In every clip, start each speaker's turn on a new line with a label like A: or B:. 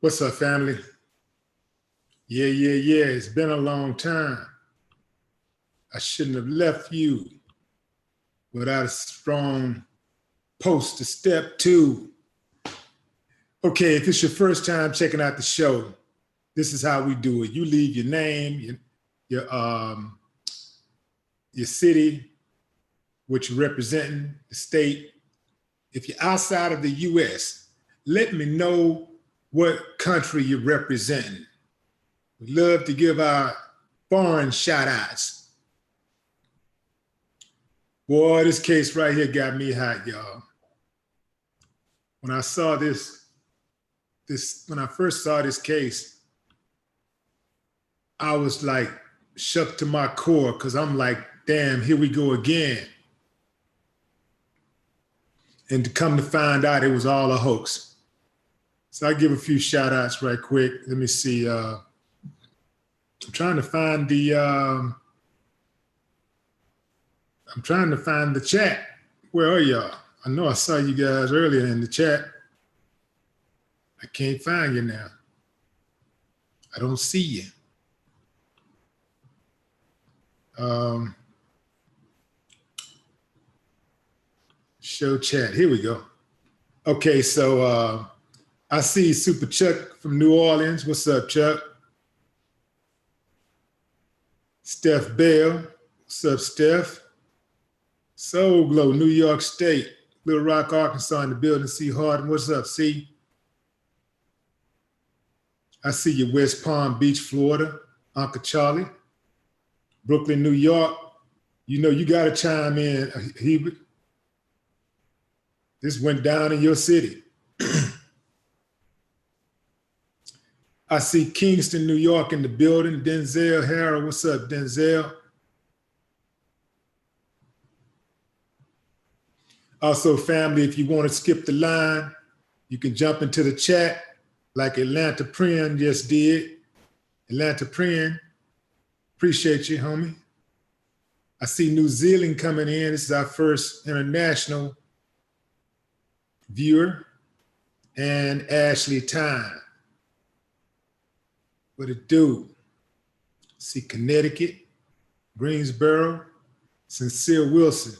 A: What's up, family? Yeah. It's been a long time. I shouldn't have left you without a strong post to step to. Okay, if it's your first time checking out the show, this is how we do it. You leave your name, your city, what you're representing, the state. If you're outside of the US, let me know what country you're representing. We'd love to give our foreign shout outs. Boy, this case right here got me hot, y'all. When I saw when I first saw this case, I was like shook to my core because I'm like, damn, here we go again. And to come to find out it was all a hoax. So I give a few shout outs right quick. Let me see. I'm trying to find the chat. Where are y'all? I know I saw you guys earlier in the chat. I can't find you now. I don't see you. Show chat. Here we go. Okay, so I see Super Chuck from New Orleans. What's up, Chuck? Steph Bell. What's up, Steph? Soul Glow, New York State. Little Rock, Arkansas in the building. C. Harden. What's up, C? I see you, West Palm Beach, Florida. Uncle Charlie. Brooklyn, New York. You know, you got to chime in, Hebert. This went down in your city. I see Kingston, New York in the building. Denzel Harrell, what's up, Denzel? Also, family, if you want to skip the line, you can jump into the chat like Atlanta Prin just did. Atlanta Prin, appreciate you, homie. I see New Zealand coming in. This is our first international viewer. And Ashley Time. What it do? See Connecticut, Greensboro, Sincere Wilson.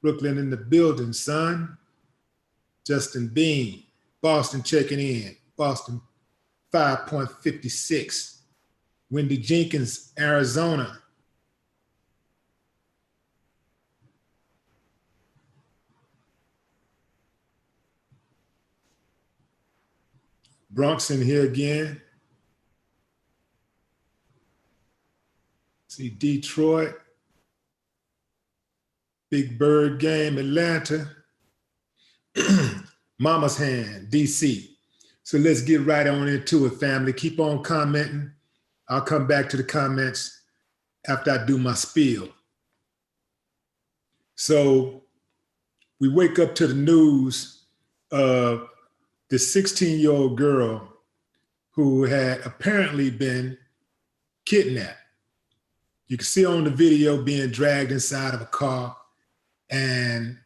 A: Brooklyn in the building, son. Justin Bean, Boston checking in. Boston 5.56. Wendy Jenkins, Arizona. Bronx in here again. See Detroit. Big Bird Game, Atlanta. Mama's Hand, DC. So let's get right on into it, family. Keep on commenting. I'll come back to the comments after I do my spiel. So we wake up to the news of this 16-year-old girl who had apparently been kidnapped. You can see on the video being dragged inside of a car, and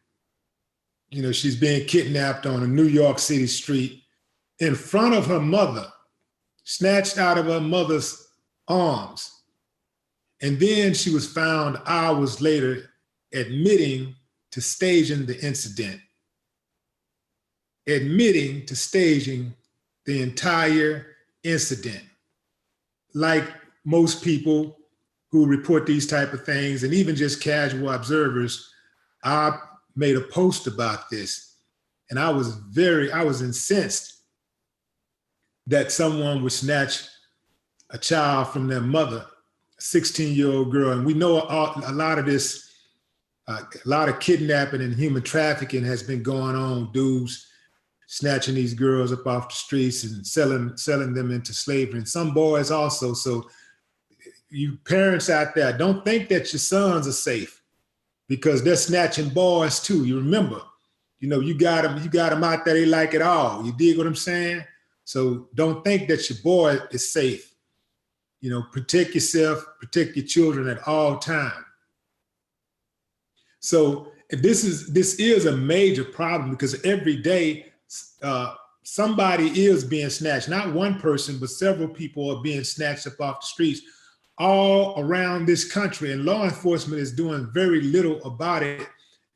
A: you know, she's being kidnapped on a New York City street in front of her mother, snatched out of her mother's arms. And then she was found hours later admitting to staging the incident. Admitting to staging the entire incident. Like most people who report these type of things, and even just casual observers, I made a post about this, and I was incensed that someone would snatch a child from their mother, a 16-year-old girl. And we know a lot of this, a lot of kidnapping and human trafficking has been going on, dudes snatching these girls up off the streets and selling them into slavery, and some boys also. So you parents out there, don't think that your sons are safe, because they're snatching boys too. You remember, you know, you got them out there, they like it all. You dig what I'm saying? So don't think that your boy is safe. You know, protect yourself, protect your children at all times. So this is a major problem, because every day somebody is being snatched. Not one person, but several people are being snatched up off the streets all around this country, and law enforcement is doing very little about it.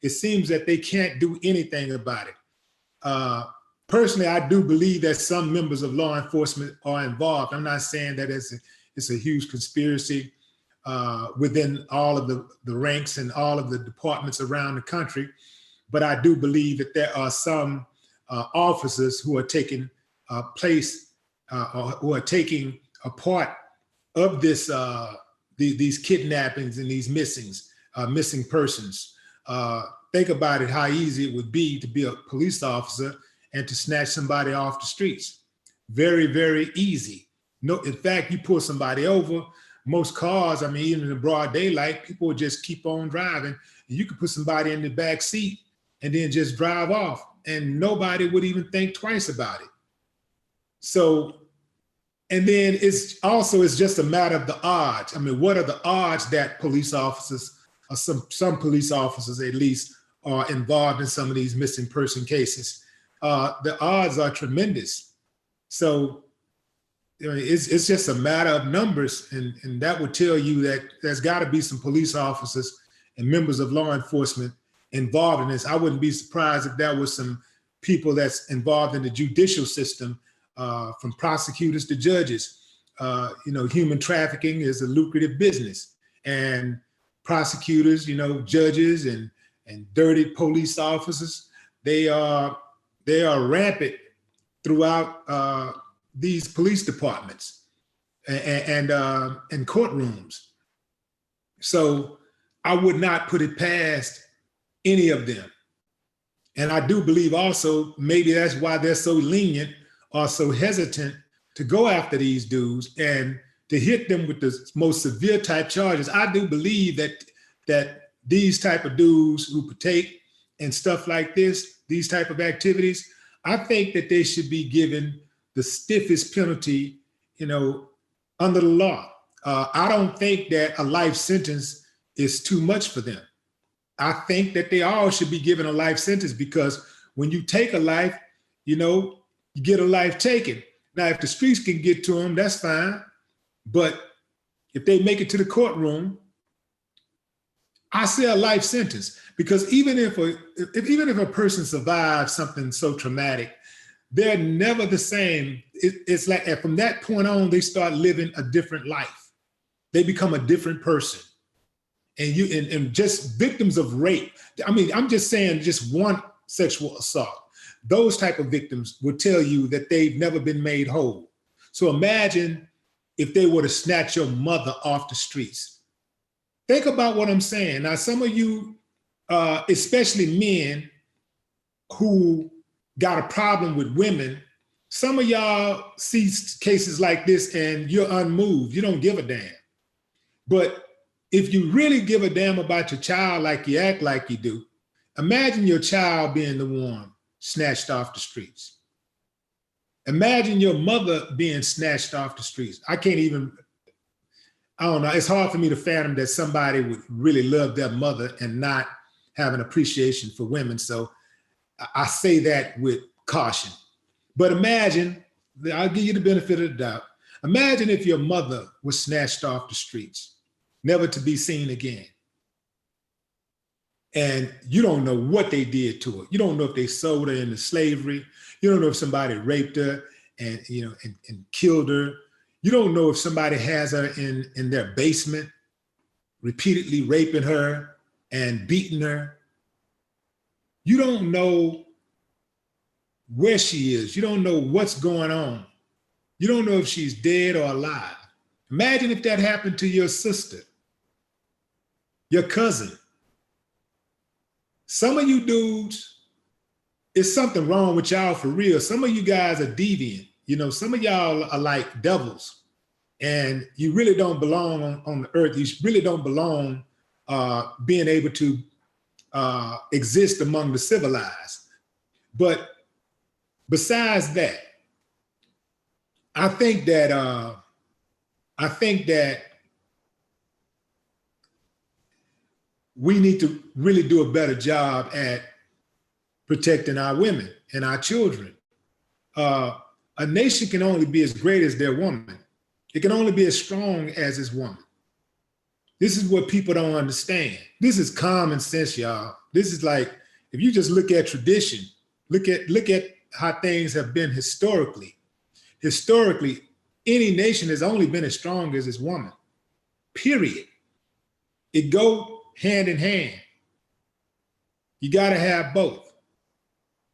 A: It seems that they can't do anything about it. Personally, I do believe that some members of law enforcement are involved. I'm not saying that it's a huge conspiracy within all of the ranks and all of the departments around the country, but I do believe that there are some officers who are taking place or who are taking a part of this these kidnappings and these missing persons. Think about it, how easy it would be to be a police officer and to snatch somebody off the streets. Very, very easy. No, in fact, you pull somebody over, most cars, I mean, even in the broad daylight, people would just keep on driving. You could put somebody in the back seat and then just drive off, and nobody would even think twice about it. So, and then it's just a matter of the odds. I mean, what are the odds that police officers, or some police officers at least, are involved in some of these missing person cases? The odds are tremendous. So, you know, it's just a matter of numbers, and that would tell you that there's got to be some police officers and members of law enforcement involved in this. I wouldn't be surprised if there was some people that's involved in the judicial system, from prosecutors to judges. You know, human trafficking is a lucrative business, and prosecutors, you know, judges and dirty police officers, they are rampant throughout these police departments and courtrooms. So I would not put it past any of them. And I do believe also maybe that's why they're so lenient or so hesitant to go after these dudes and to hit them with the most severe type charges. I do believe that these type of dudes who partake in stuff like this, these type of activities, I think that they should be given the stiffest penalty, you know, under the law. I don't think that a life sentence is too much for them. I think that they all should be given a life sentence, because when you take a life, you know, you get a life taken. Now, if the streets can get to them, that's fine. But if they make it to the courtroom, I say a life sentence, because even if a person survives something so traumatic, they're never the same. It's like from that point on, they start living a different life. They become a different person. And just victims of rape. I mean, I'm just saying just one sexual assault. Those type of victims will tell you that they've never been made whole. So imagine if they were to snatch your mother off the streets. Think about what I'm saying. Now, some of you, especially men who got a problem with women, some of y'all see cases like this and you're unmoved. You don't give a damn. But if you really give a damn about your child like you act like you do, imagine your child being the one snatched off the streets. Imagine your mother being snatched off the streets. I don't know. It's hard for me to fathom that somebody would really love their mother and not have an appreciation for women. So I say that with caution. But imagine, I'll give you the benefit of the doubt. Imagine if your mother was snatched off the streets, never to be seen again. And you don't know what they did to her. You don't know if they sold her into slavery. You don't know if somebody raped her and killed her. You don't know if somebody has her in their basement, repeatedly raping her and beating her. You don't know where she is. You don't know what's going on. You don't know if she's dead or alive. Imagine if that happened to your sister, your cousin. Some of you dudes, it's something wrong with y'all for real. Some of you guys are deviant. You know, some of y'all are like devils, and you really don't belong on the earth. You really don't belong being able to exist among the civilized. But besides that, I think that we need to really do a better job at protecting our women and our children. A nation can only be as great as their woman. It can only be as strong as its woman. This is what people don't understand. This is common sense, y'all. This is like, if you just look at tradition, look at how things have been historically. Historically, any nation has only been as strong as its woman, period. It go hand in hand. You gotta have both,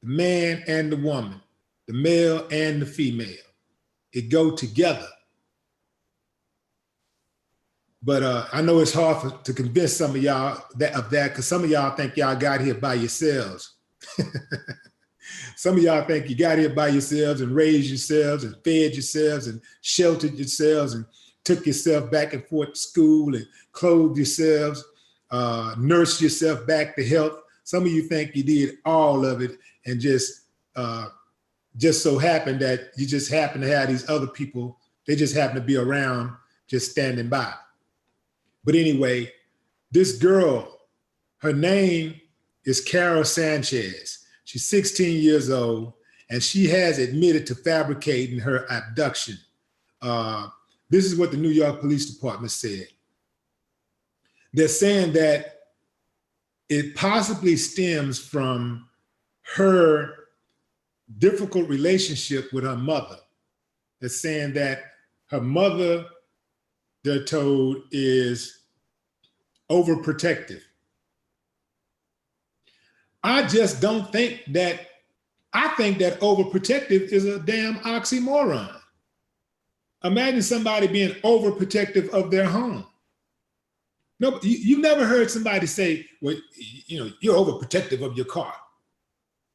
A: the man and the woman, the male and the female. It go together. But I know it's hard to convince some of y'all of that, because some of y'all think y'all got here by yourselves. Some of y'all think you got here by yourselves and raised yourselves and fed yourselves and sheltered yourselves and took yourself back and forth to school and clothed yourselves, nursed yourself back to health. Some of you think you did all of it, and just so happened that you just happen to have these other people, they just happen to be around just standing by. But anyway, this girl, her name is Carol Sanchez. She's 16 years old, and she has admitted to fabricating her abduction. This is what the New York Police Department said. They're saying that it possibly stems from her difficult relationship with her mother. They're saying that her mother, they're told, is overprotective. I just don't think that, I think that overprotective is a damn oxymoron. Imagine somebody being overprotective of their home. No, you've never heard somebody say, well, you know, you're overprotective of your car.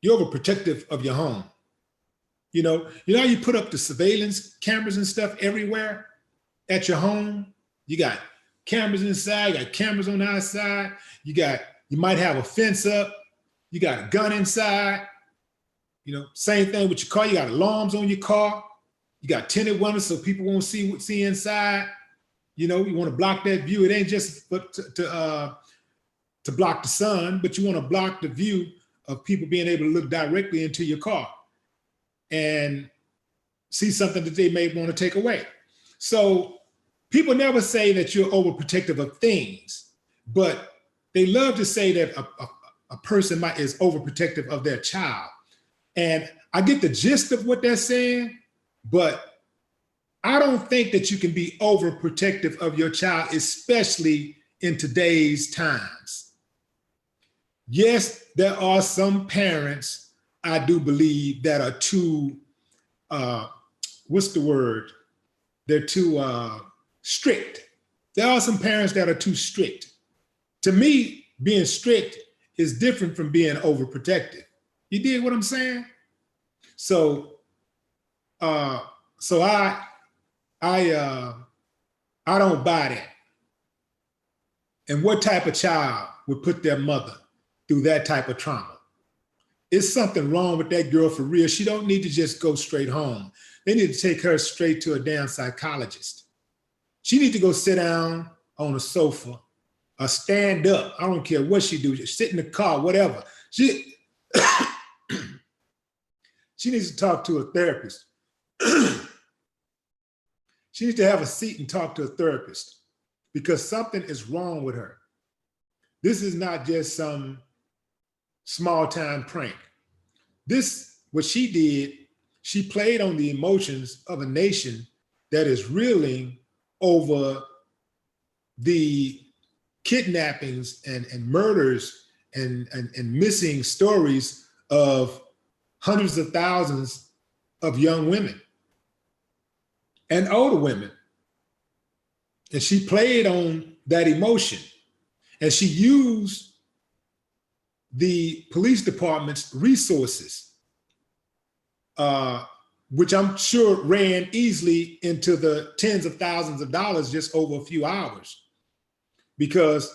A: You're overprotective of your home. You know how you put up the surveillance cameras and stuff everywhere at your home? You got cameras inside, you got cameras on the outside, you might have a fence up, you got a gun inside. You know, same thing with your car, you got alarms on your car, you got tinted windows so people won't see inside. You know, you want to block that view. It ain't just to block the sun, but you want to block the view of people being able to look directly into your car and see something that they may want to take away. So people never say that you're overprotective of things, but they love to say that a person is overprotective of their child. And I get the gist of what they're saying, but I don't think that you can be overprotective of your child, especially in today's times. Yes, there are some parents, I do believe, that are too, what's the word? They're too strict. There are some parents that are too strict. To me, being strict is different from being overprotective. You dig what I'm saying? So I don't buy that. And what type of child would put their mother through that type of trauma? It's something wrong with that girl for real. She don't need to just go straight home. They need to take her straight to a damn psychologist. She need to go sit down on a sofa or stand up. I don't care what she do. Just sit in the car, whatever. She needs to talk to a therapist. She needs to have a seat and talk to a therapist, because something is wrong with her. This is not just some small time prank. What she did, she played on the emotions of a nation that is reeling over the kidnappings and murders and missing stories of hundreds of thousands of young women and older women. And she played on that emotion, and she used the police department's resources, which I'm sure ran easily into the tens of thousands of dollars just over a few hours, because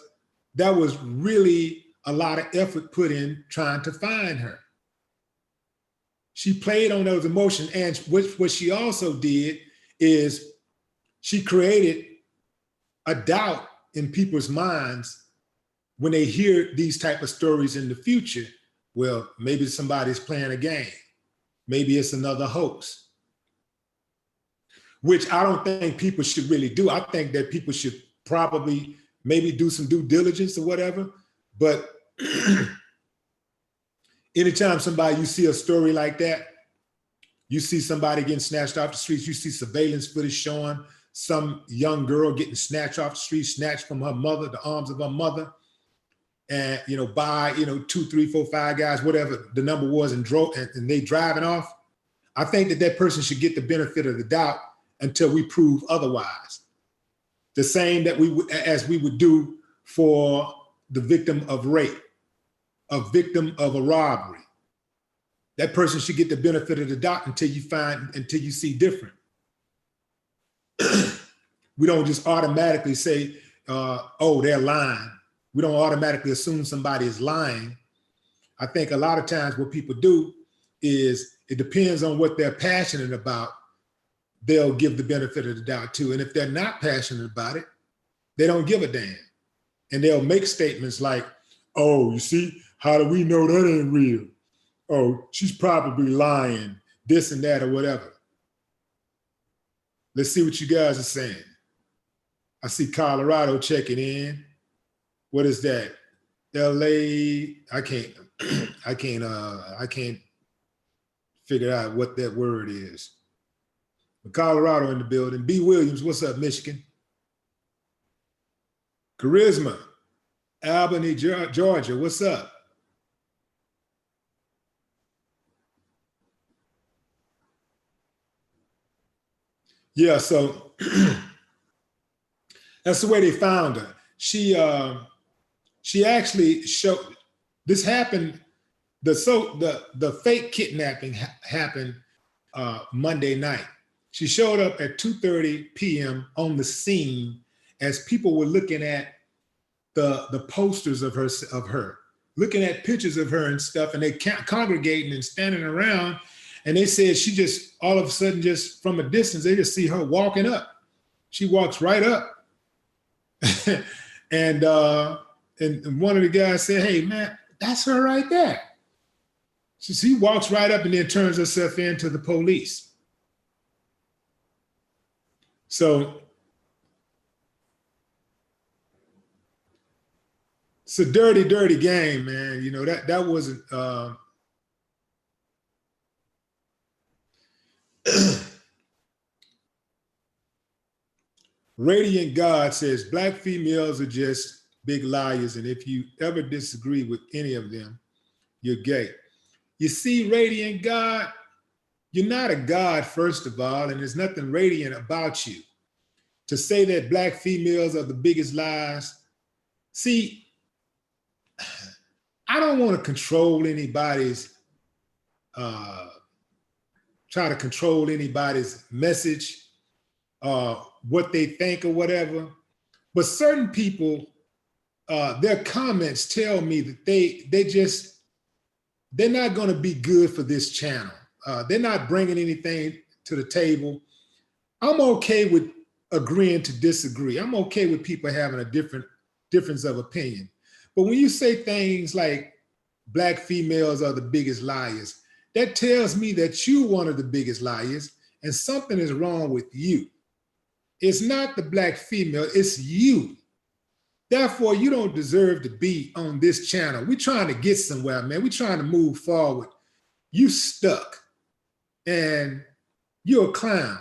A: that was really a lot of effort put in trying to find her. She played on those emotions, and what she also did is she created a doubt in people's minds when they hear these type of stories in the future. Well, maybe somebody's playing a game. Maybe it's another hoax, which I don't think people should really do. I think that people should probably maybe do some due diligence or whatever. But anytime you see a story like that, you see somebody getting snatched off the streets, you see surveillance footage showing some young girl getting snatched off the street, snatched from her mother, the arms of her mother, and by 2, 3, 4, 5 guys, whatever the number was, and they driving off. I think that person should get the benefit of the doubt until we prove otherwise. The same as we would do for the victim of rape, a victim of a robbery. That person should get the benefit of the doubt until you see different. We don't just automatically say, oh, they're lying. We don't automatically assume somebody is lying. I think a lot of times what people do is, it depends on what they're passionate about, they'll give the benefit of the doubt too. And if they're not passionate about it, they don't give a damn. And they'll make statements like, oh, you see, how do we know that ain't real? Oh, she's probably lying, this and that or whatever. Let's see what you guys are saying. I see Colorado checking in. What is that? LA, I can't figure out what that word is. But Colorado in the building. B. Williams, what's up, Michigan? Charisma, Albany, Georgia, what's up? Yeah, so that's the way they found her. She actually showed, this happened, the fake kidnapping happened Monday night. She showed up at 2:30 p.m. on the scene as people were looking at the posters of her, looking at pictures of her and stuff, and they congregating and standing around, and they said she just, all of a sudden, just from a distance, they just see her walking up. She walks right up. And one of the guys said, hey, man, that's her right there. She walks right up and then turns herself in to the police. So it's a dirty, dirty game, man. That wasn't, Radiant God says, Black females are just big liars, and if you ever disagree with any of them, you're gay. You see, Radiant God, you're not a God, first of all, and there's nothing radiant about you. To say that Black females are the biggest liars, see, I don't want to control anybody's, try to control anybody's message, what they think or whatever. But certain people, their comments tell me that they're not going to be good for this channel. They're not bringing anything to the table. I'm okay with agreeing to disagree. I'm okay with people having a difference of opinion. But when you say things like Black females are the biggest liars, that tells me that you're one of the biggest liars and something is wrong with you. It's not the Black female, it's you. Therefore, you don't deserve to be on this channel. We're trying to get somewhere, man. We're trying to move forward. You stuck and you're a clown.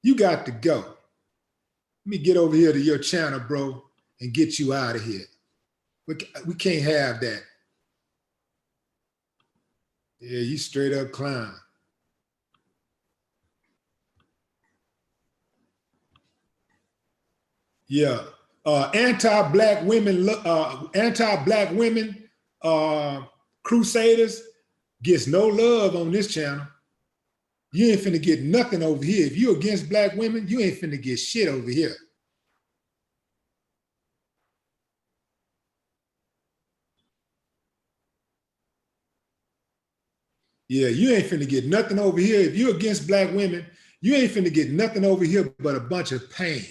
A: You got to go. Let me get over here to your channel, bro, and get you out of here. We can't have that. Yeah, you straight up clown. Yeah, anti-Black women crusaders gets no love on this channel. You ain't finna get nothing over here. If you're against Black women, you ain't finna get shit over here. Yeah, you ain't finna get nothing over here. If you're against Black women, you ain't finna get nothing over here but a bunch of pain.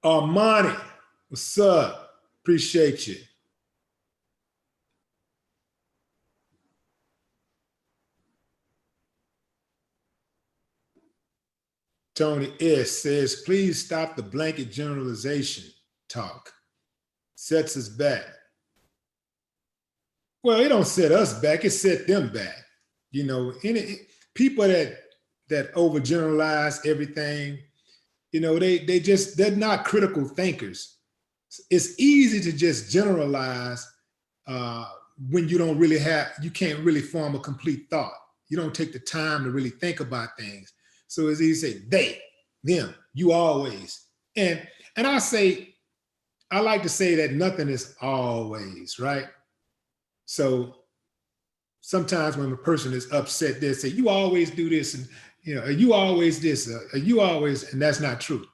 A: Armani, what's up? Appreciate you. Tony S. says, please stop the blanket generalization talk. Sets us back. Well, it don't set us back, it set them back. You know, people that overgeneralize everything, you know, they're not critical thinkers. It's easy to just generalize when you don't really you can't really form a complete thought. You don't take the time to really think about things. So it's easy to say they, them, you always. And I like to say that nothing is always, right? So sometimes when a person is upset, they say, you always do this, and you know, are you always this, are you always, and that's not true.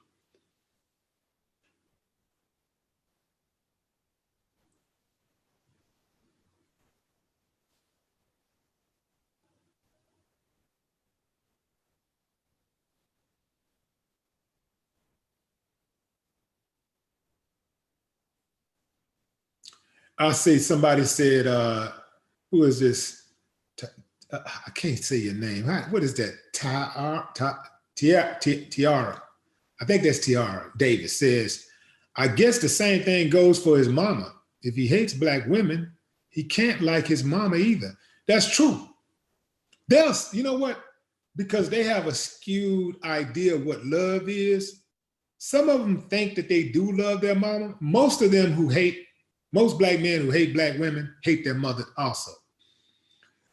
A: I'll say somebody said, who is this? I can't say your name. What is that? Tiara. I think that's Tiara. Davis says, I guess the same thing goes for his mama. If he hates Black women, he can't like his mama either. That's true. You know what? Because they have a skewed idea of what love is. Some of them think that they do love their mama. Most Black men who hate Black women hate their mother also.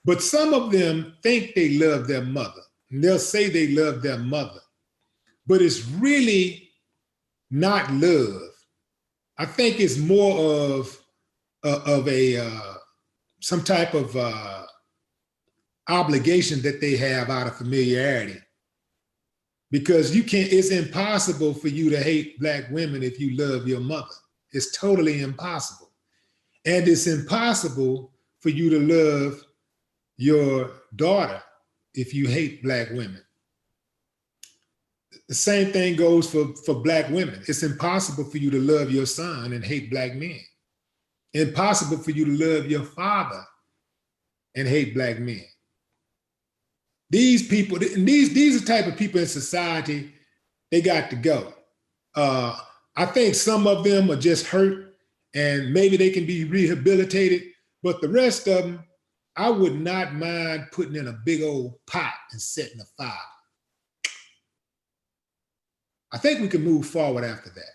A: But some of them think they love their mother. And they'll say they love their mother. But it's really not love. I think it's more of some type of obligation that they have out of familiarity. Because it's impossible for you to hate Black women if you love your mother. It's totally impossible. And it's impossible for you to love your daughter if you hate Black women. The same thing goes for Black women. It's impossible for you to love your son and hate Black men. Impossible for you to love your father and hate Black men. These people, these are the type of people in society, they got to go. I think some of them are just hurt and maybe they can be rehabilitated, but the rest of them, I would not mind putting in a big old pot and setting a fire. I think we can move forward after that.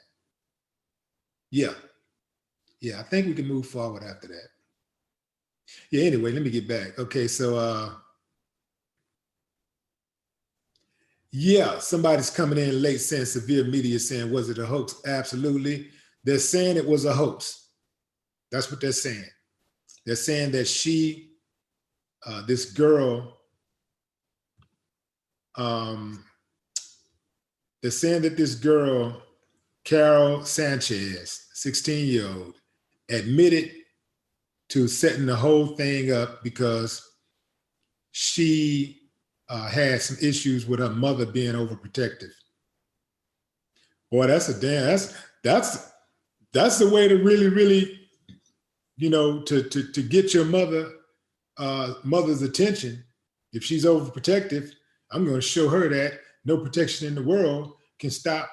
A: Yeah, I think we can move forward after that. Yeah, anyway, let me get back. Okay, so yeah, somebody's coming in late saying severe media saying, was it a hoax? Absolutely. They're saying it was a hoax. That's what they're saying. They're saying that this girl, they're saying that this girl, Carol Sanchez, 16-year-old, admitted to setting the whole thing up because she had some issues with her mother being overprotective. Boy, that's the way to really, you know, to get your mother's attention. If she's overprotective, I'm going to show her that no protection in the world can stop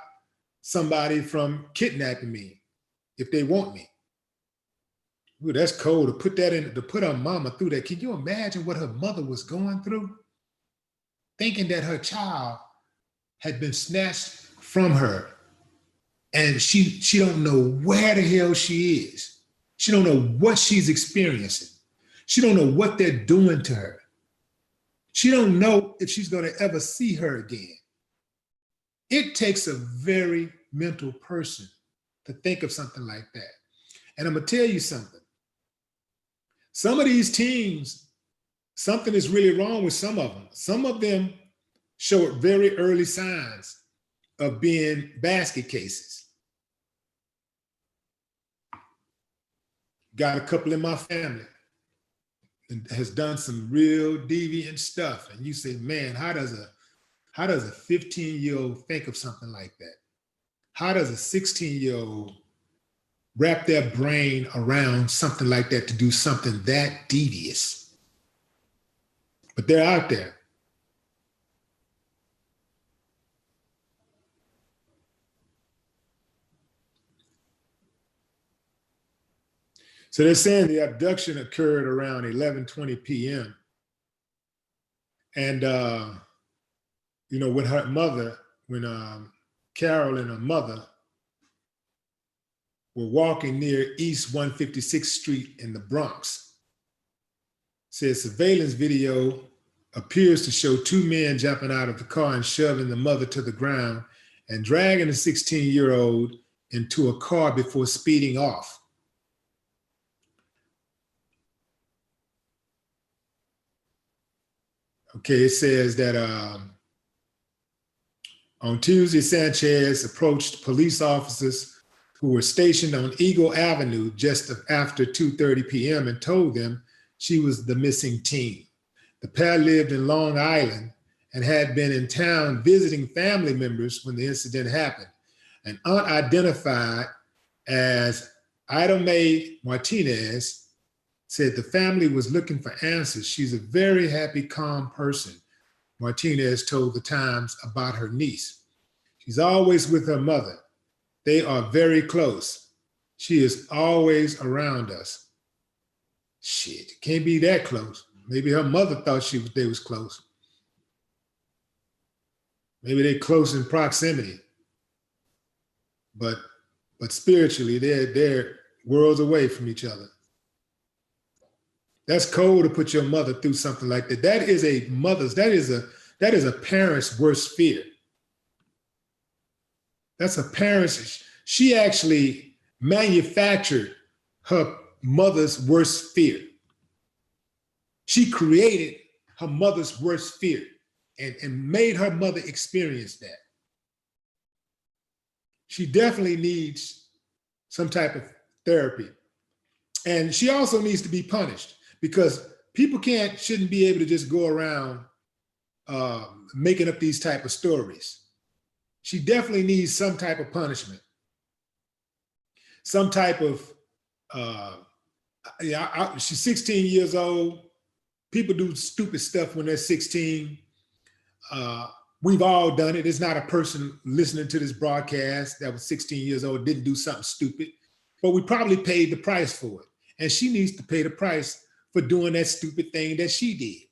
A: somebody from kidnapping me if they want me. Ooh, that's cold to put that in, to put her mama through that. Can you imagine what her mother was going through? Thinking that her child had been snatched from her and she don't know where the hell she is. She don't know what she's experiencing. She don't know what they're doing to her. She don't know if she's going to ever see her again. It takes a very mental person to think of something like that. And I'm going to tell you something. Some of these teens, something is really wrong with some of them. Some of them show very early signs of being basket cases. Got a couple in my family and has done some real deviant stuff. And you say, man, how does How does a 15-year-old think of something like that? How does a 16-year-old wrap their brain around something like that to do something that devious? But they're out there. So they're saying the abduction occurred around 11:20 p.m. And, when her mother, when Carol and her mother were walking near East 156th Street in the Bronx, says surveillance video appears to show two men jumping out of the car and shoving the mother to the ground and dragging the 16-year-old into a car before speeding off. Okay, it says that on Tuesday, Sanchez approached police officers who were stationed on Eagle Avenue just after 2:30 p.m. and told them she was the missing teen. The pair lived in Long Island and had been in town visiting family members when the incident happened. An aunt identified as Ida Mae Martinez said the family was looking for answers. She's a very happy, calm person, Martinez told the Times about her niece. She's always with her mother. They are very close. She is always around us. Shit, can't be that close. Maybe her mother thought they was close. Maybe they're close in proximity. But spiritually, they're worlds away from each other. That's cold to put your mother through something like that. That is a parent's worst fear. That's a parent's, she actually manufactured her mother's worst fear. She created her mother's worst fear and made her mother experience that. She definitely needs some type of therapy. And she also needs to be punished, because people shouldn't be able to just go around making up these type of stories. She definitely needs some type of punishment. Some type of, she's 16 years old. People do stupid stuff when they're 16. We've all done it. There's not a person listening to this broadcast that was 16 years old, didn't do something stupid, but we probably paid the price for it. And she needs to pay the price for doing that stupid thing that she did.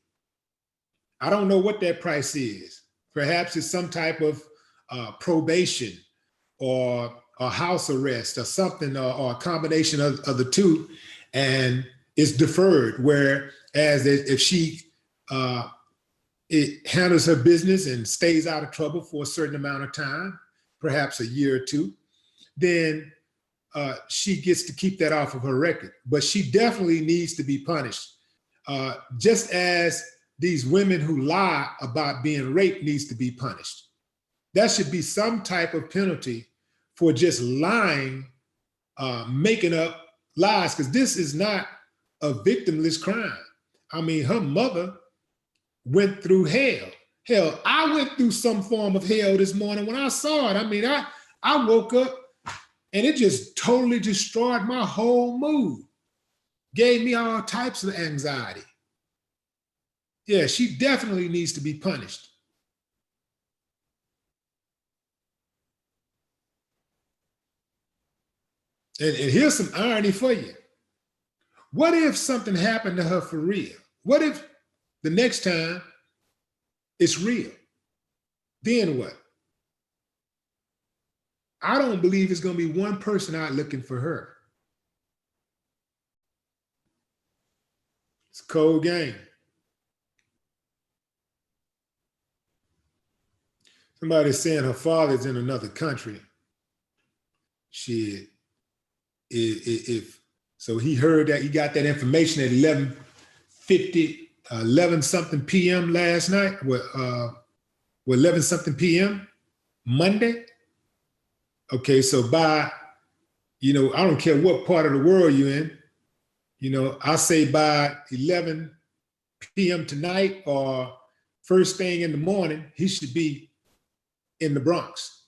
A: I don't know what that price is. Perhaps it's some type of probation or house arrest or something, or a combination of the two, and it's deferred. Whereas if she it handles her business and stays out of trouble for a certain amount of time, perhaps a year or two, then she gets to keep that off of her record. But she definitely needs to be punished. Just as these women who lie about being raped needs to be punished. That should be some type of penalty for just lying, making up lies, because this is not a victimless crime. I mean, her mother went through hell. Hell, I went through some form of hell this morning when I saw it. I mean, I woke up and it just totally destroyed my whole mood. Gave me all types of anxiety. Yeah, she definitely needs to be punished. And here's some irony for you. What if something happened to her for real? What if the next time it's real? Then what? I don't believe it's going to be one person out looking for her. It's a cold game. Somebody's saying her father's in another country. Shit. So he heard that, he got that information at 11 something p.m. last night, 11 something p.m. Monday. Okay, so by, I don't care what part of the world you're in, I say by 11 p.m. tonight or first thing in the morning, he should be in the Bronx.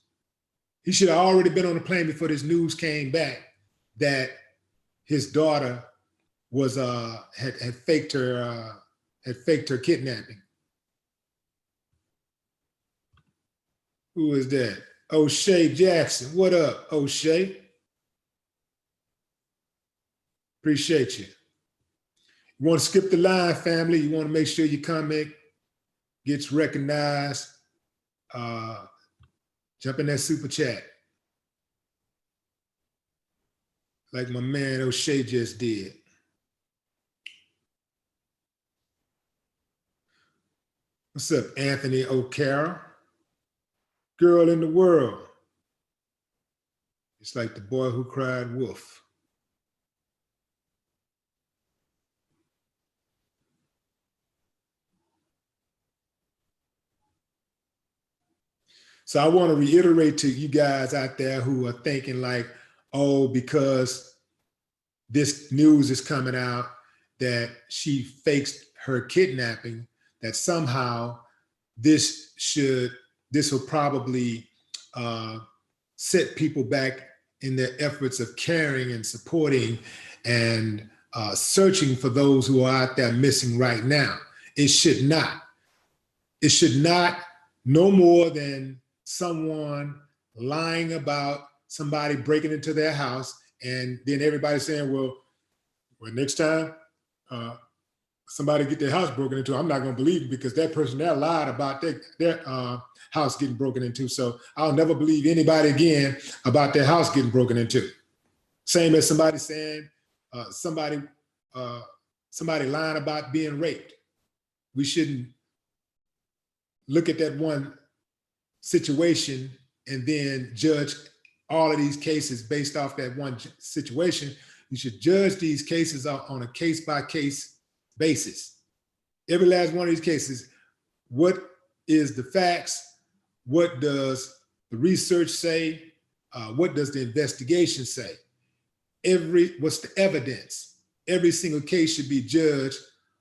A: He should have already been on the plane before this news came back that his daughter was had faked her kidnapping. Who is that? O'Shea Jackson. What up, O'Shea? Appreciate you. You want to skip the line, family? You want to make sure your comment gets recognized? Jump in that super chat, like my man O'Shea just did. What's up, Anthony O'Carroll? Girl in the world. It's like the boy who cried wolf. So I want to reiterate to you guys out there who are thinking like, oh, because this news is coming out that she faked her kidnapping, that somehow this will probably set people back in their efforts of caring and supporting and searching for those who are out there missing right now. It should not. It should not, no more than someone lying about somebody breaking into their house and then everybody saying, well, next time somebody get their house broken into, I'm not going to believe it because that person there lied about their house getting broken into. So I'll never believe anybody again about their house getting broken into. Same as somebody saying, somebody lying about being raped. We shouldn't look at that one situation and then judge all of these cases based off that one situation. You should judge these cases on a case-by-case basis. Every last one of these cases, what is the facts? What does the research say? What does the investigation say? What's the evidence? Every single case should be judged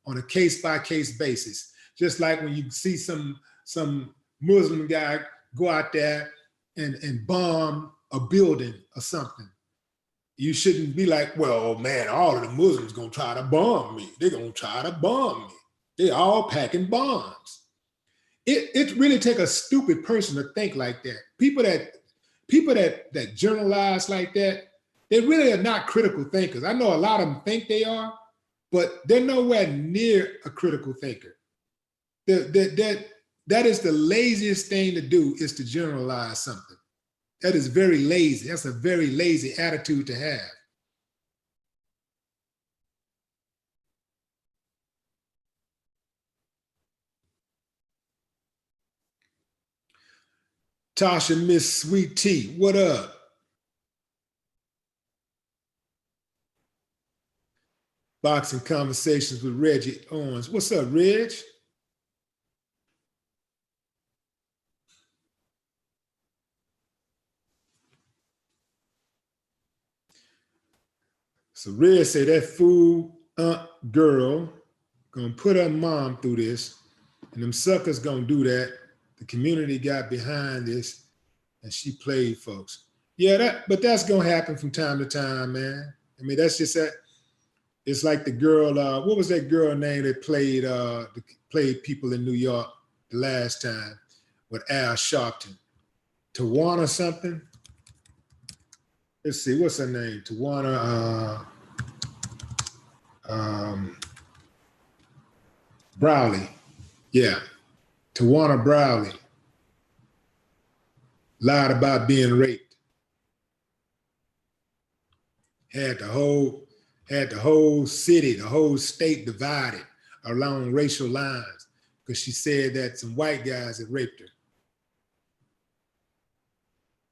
A: on a case-by-case basis. Just like when you see some Muslim guy go out there and bomb a building or something. You shouldn't be like, well, man, all of the Muslims gonna try to bomb me. They're gonna try to bomb me. They're all packing bombs. It really take a stupid person to think like that. People that generalize like that, they really are not critical thinkers. I know a lot of them think they are, but they're nowhere near a critical thinker. That is the laziest thing to do, is to generalize something. That is very lazy. That's a very lazy attitude to have. Tasha Miss Sweet Tea, what up? Boxing Conversations with Reggie Owens. What's up, Reg? So Reg say that fool girl gonna put her mom through this, and them suckers gonna do that. The community got behind this, and she played folks. Yeah, but that's gonna happen from time to time, man. I mean, that's just that. It's like the girl. What was that girl name that played people in New York the last time with Al Sharpton? Tawana something. Let's see, what's her name? Tawana Browley. Yeah, Tawana Browley lied about being raped. Had the whole city, the whole state divided along racial lines because she said that some white guys had raped her.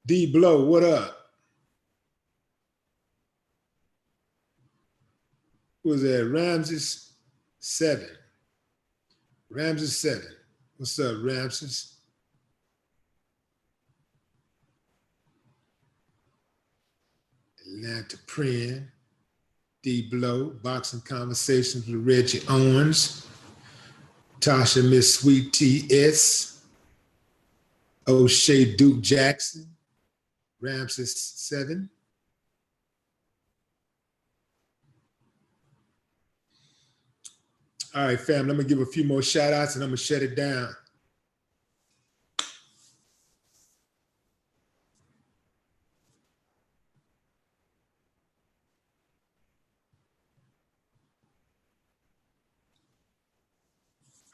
A: D Blow, what up? Who was that? Ramses 7. Ramses 7. What's up, Ramses? Atlanta Prin, D Blow, Boxing Conversations with Reggie Owens. Tasha Miss Sweet T.S., O'Shea Duke Jackson, Ramses 7. All right, fam, I'm gonna give a few more shout outs and I'm gonna shut it down.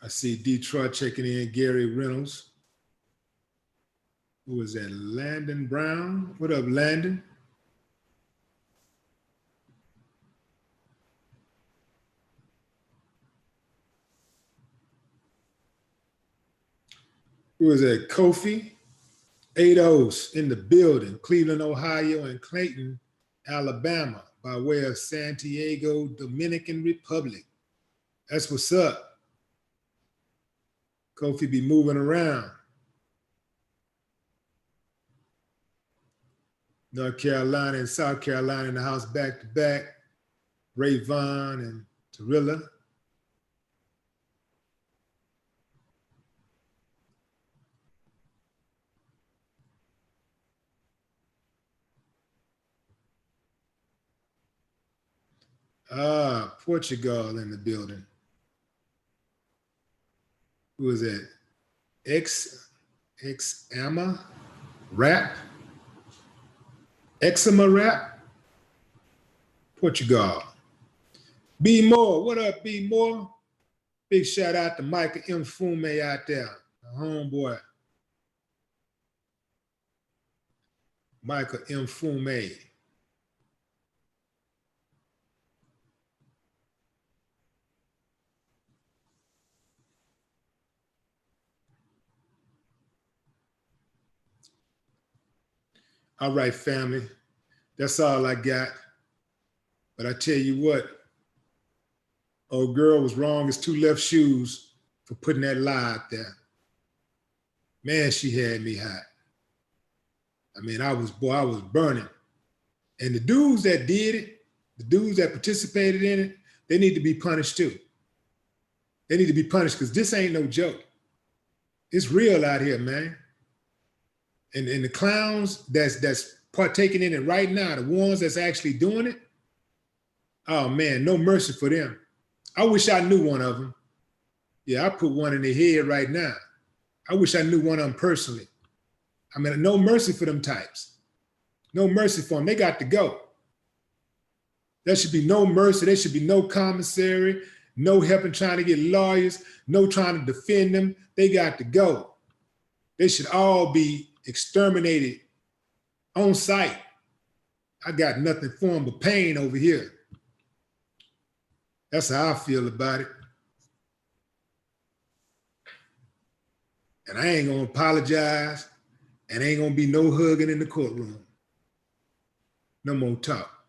A: I see Detroit checking in, Gary Reynolds. Who was that? Landon Brown. What up, Landon? Who was that? Kofi. 8-0s in the building, Cleveland, Ohio, and Clayton, Alabama, by way of Santiago, Dominican Republic. That's what's up. Kofi be moving around. North Carolina and South Carolina in the house back to back. Ray Vaughn and Tarilla. Portugal in the building. Who is that? Exama Rap? Exama Rap? Portugal. B Moore, what up, B Moore? Big shout out to Micah M. Fume out there, the homeboy. Micah M. Fume. All right, family. That's all I got. But I tell you what, old girl was wrong as two left shoes for putting that lie out there. Man, she had me hot. I mean, I was burning. And the dudes that did it, the dudes that participated in it, they need to be punished too. They need to be punished because this ain't no joke. It's real out here, man. And the clowns that's partaking in it right now, the ones that's actually doing it, oh man, no mercy for them. I wish I knew one of them. Yeah, I put one in the head right now. I wish I knew one of them personally. I mean, no mercy for them types. No mercy for them. They got to go. There should be no mercy. There should be no commissary, no helping trying to get lawyers, no trying to defend them. They got to go. They should all be exterminated on sight. I got nothing for them but pain over here. That's how I feel about it. And I ain't gonna apologize, and ain't gonna be no hugging in the courtroom. No more talk.